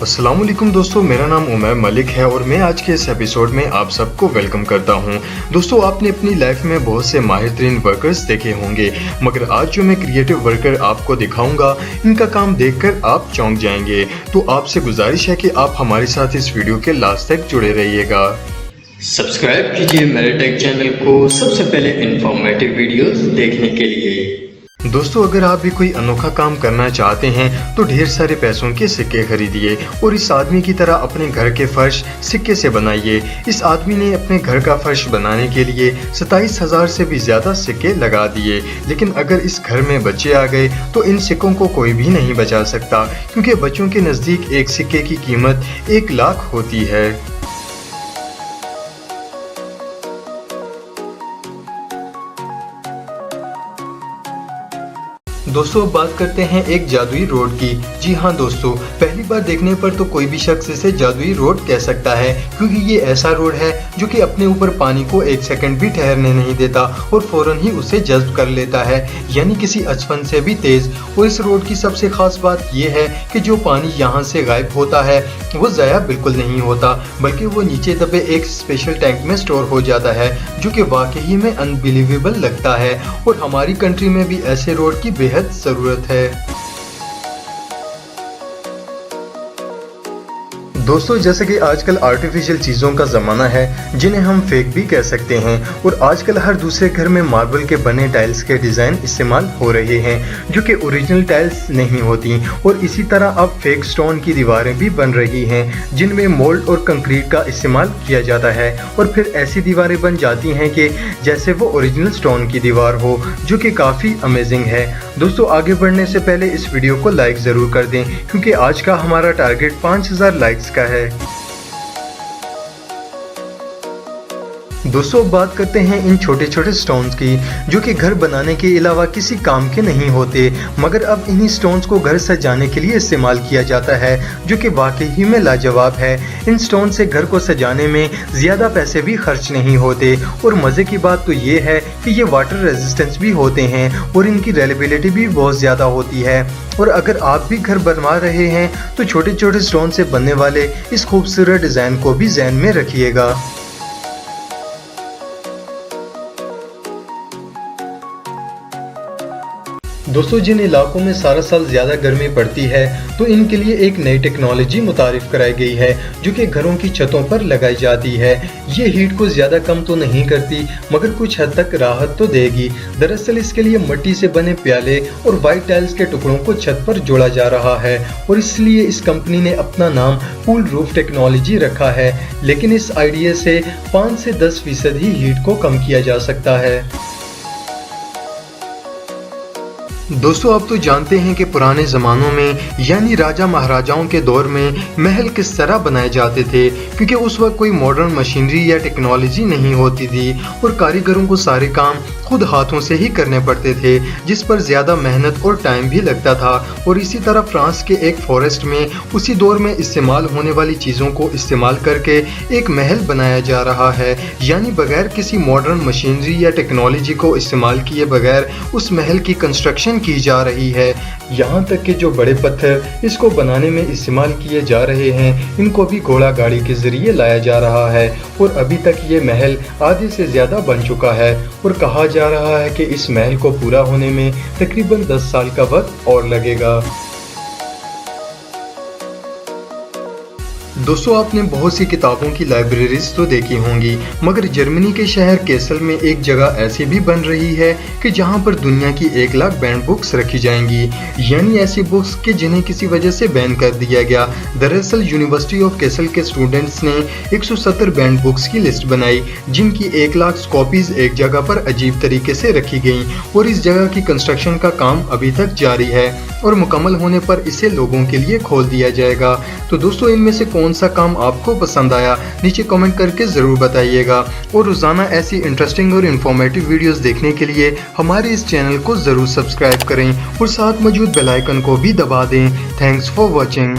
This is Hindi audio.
अस्सलामुअलैकुम दोस्तों, मेरा नाम उमर मलिक है और मैं आज के इस एपिसोड में आप सबको वेलकम करता हूं। दोस्तों, आपने अपनी लाइफ में बहुत से माहिर तरीन वर्कर्स देखे होंगे, मगर आज जो मैं क्रिएटिव वर्कर आपको दिखाऊंगा, इनका काम देखकर आप चौंक जाएंगे। तो आपसे गुजारिश है कि आप हमारे साथ इस वीडियो के लास्ट तक जुड़े रहिएगा। सब्सक्राइब कीजिए मेरे टेक चैनल को सबसे पहले इंफॉर्मेटिव वीडियोस देखने के लिए। दोस्तों, अगर आप भी कोई अनोखा काम करना चाहते हैं तो ढेर सारे पैसों के सिक्के खरीदिए और इस आदमी की तरह अपने घर के फर्श सिक्के से बनाइए। इस आदमी ने अपने घर का फर्श बनाने के लिए 27,000 से भी ज्यादा सिक्के लगा दिए, लेकिन अगर इस घर में बच्चे आ गए तो इन सिक्कों को कोई भी नहीं बचा सकता, क्योंकि बच्चों के नजदीक एक सिक्के की कीमत 1 लाख होती है। दोस्तों, बात करते हैं एक जादुई रोड की। जी हाँ दोस्तों, पहली बार देखने पर तो कोई भी शख्स इसे जादुई रोड कह सकता है, क्योंकि ये ऐसा रोड है जो कि अपने ऊपर पानी को 1 सेकंड भी ठहरने नहीं देता और फौरन ही उसे जज्ब कर लेता है, यानी किसी अचफन से भी तेज। और इस रोड की सबसे खास बात यह है कि जो पानी यहाँ से गायब होता है वो ज़ाया बिल्कुल नहीं होता, बल्कि वो नीचे दबे एक स्पेशल टैंक में स्टोर हो जाता है, जो कि वाकई में अनबिलीवेबल लगता है। और हमारी कंट्री में भी ऐसे रोड की बेहद जरूरत है। दोस्तों, जैसे कि आजकल आर्टिफिशियल चीज़ों का ज़माना है जिन्हें हम फेक भी कह सकते हैं, और आजकल हर दूसरे घर में मार्बल के बने टाइल्स के डिज़ाइन इस्तेमाल हो रहे हैं जो कि ओरिजिनल टाइल्स नहीं होती। और इसी तरह अब फेक स्टोन की दीवारें भी बन रही हैं जिनमें मोल्ड और कंक्रीट का इस्तेमाल किया जाता है, और फिर ऐसी दीवारें बन जाती हैं कि जैसे वो ओरिजिनल स्टोन की दीवार हो, जो कि काफ़ी अमेजिंग है। दोस्तों, आगे बढ़ने से पहले इस वीडियो को लाइक ज़रूर कर दें, क्योंकि आज का हमारा टारगेट 5000 लाइक्स का है। दोस्तों, बात करते हैं इन छोटे छोटे स्टोन्स की, जो कि घर बनाने के अलावा किसी काम के नहीं होते, मगर अब इन्हीं स्टोन्स को घर सजाने के लिए इस्तेमाल किया जाता है, जो कि वाकई ही में लाजवाब है। इन स्टोन से घर को सजाने में ज़्यादा पैसे भी खर्च नहीं होते, और मज़े की बात तो ये है कि ये वाटर रेजिस्टेंस भी होते हैं और इनकी रिलायबिलिटी भी बहुत ज़्यादा होती है। और अगर आप भी घर बनवा रहे हैं तो छोटे छोटे स्टोन से बनने वाले इस खूबसूरत डिज़ाइन को भी ज़हन में रखिएगा। दोस्तों, जिन इलाकों में सारा साल ज़्यादा गर्मी पड़ती है तो इनके लिए एक नई टेक्नोलॉजी मुतारिफ कराई गई है, जो कि घरों की छतों पर लगाई जाती है। ये हीट को ज़्यादा कम तो नहीं करती, मगर कुछ हद तक राहत तो देगी। दरअसल इसके लिए मिट्टी से बने प्याले और वाइट टाइल्स के टुकड़ों को छत पर जोड़ा जा रहा है, और इसलिए इस कंपनी ने अपना नाम कूल रूफ टेक्नोलॉजी रखा है। लेकिन इस आइडिया से 5 से 10% ही हीट को कम किया जा सकता है। दोस्तों, आप तो जानते हैं कि पुराने ज़मानों में यानी राजा महाराजाओं के दौर में महल किस तरह बनाए जाते थे, क्योंकि उस वक्त कोई मॉडर्न मशीनरी या टेक्नोलॉजी नहीं होती थी और कारीगरों को सारे काम खुद हाथों से ही करने पड़ते थे, जिस पर ज़्यादा मेहनत और टाइम भी लगता था। और इसी तरह फ्रांस के एक फॉरेस्ट में उसी दौर में इस्तेमाल होने वाली चीज़ों को इस्तेमाल करके एक महल बनाया जा रहा है, यानी बगैर किसी मॉडर्न मशीनरी या टेक्नोलॉजी को इस्तेमाल किए बगैर उस महल की कंस्ट्रक्शन की जा रही है। यहाँ तक कि जो बड़े पत्थर इसको बनाने में इस्तेमाल किए जा रहे हैं, इनको भी घोड़ा गाड़ी के जरिए लाया जा रहा है, और अभी तक ये महल आधे से ज़्यादा बन चुका है, और कहा जा रहा है कि इस महल को पूरा होने में तकरीबन 10 साल का वक्त और लगेगा। दोस्तों, आपने बहुत सी किताबों की लाइब्रेरीज तो देखी होंगी, मगर जर्मनी के शहर केसल में एक जगह ऐसी भी बन रही है कि जहां पर दुनिया की 1 लाख बैंड बुक्स रखी जाएंगी, यानी ऐसी बुक्स कि जिन्हें किसी वजह से बैन कर दिया गया। दरअसल यूनिवर्सिटी ऑफ केसल के स्टूडेंट्स ने 170 बैंड बुक्स की लिस्ट बनाई, जिनकी 1 लाख कॉपीज एक जगह पर अजीब तरीके से रखी गई, और इस जगह की कंस्ट्रक्शन का काम अभी तक जारी है, और मुकम्मल होने पर इसे लोगों के लिए खोल दिया जाएगा। तो दोस्तों, इनमें से कौन सा काम आपको पसंद आया, नीचे कमेंट करके ज़रूर बताइएगा। और रोज़ाना ऐसी इंटरेस्टिंग और इन्फॉर्मेटिव वीडियोस देखने के लिए हमारे इस चैनल को ज़रूर सब्सक्राइब करें और साथ मौजूद बेल आइकन को भी दबा दें। Thanks for watching.